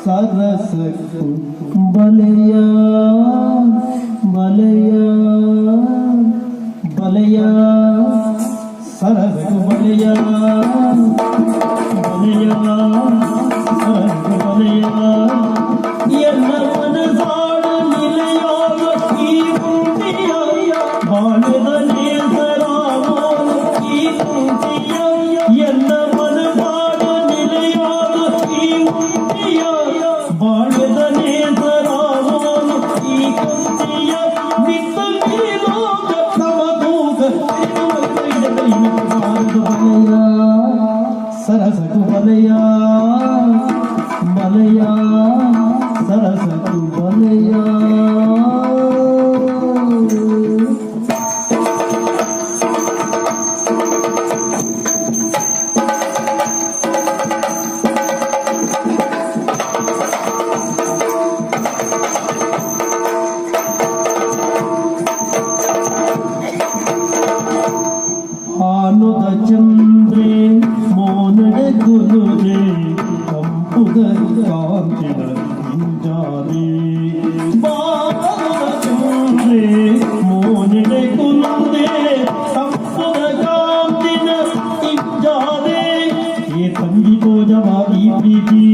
सरसकु बलया बलया बलया सरसकु बलया बलया सरसकु बलया ಎನ್ನ ಮನಸಾಳ ನಿಲಯಾಗ ಈ ಕುಂಟಿಯ ಬಾಳದ ನೇಸರಾಮ ಈ ಕುಂಟಿಯ ಎನ್ನ ಮನಸಾಳ ನಿಲಯಾಗ ಈ ಕುಂಟಿಯ ಬಾಳದ ನೇಸರಾಮ ಈ ಕುಂಟಿಯ ನಿತ್ತ ನೀಲೋಕ ತಮದೂಗ ಬಲಯ ಸರಸಕು ಬಲಯ ಬಲಯ सरसकु बलया ಆನುದ ಚಂದ್ರೆ ಮೋನಡೆ ಗುರುದೆ ಕಂಪುದ ಕಾಂತಿನ ಜಾರಿ ಬಾರೆ ಮೋನಡೆ ಕುಂದೆ ಕಂಪುದ ಕಾಂತಿನ ಜಾರೆ ಏ ತಂಗಿ ತೋಜವಾಗಿ ಪ್ರೀತಿ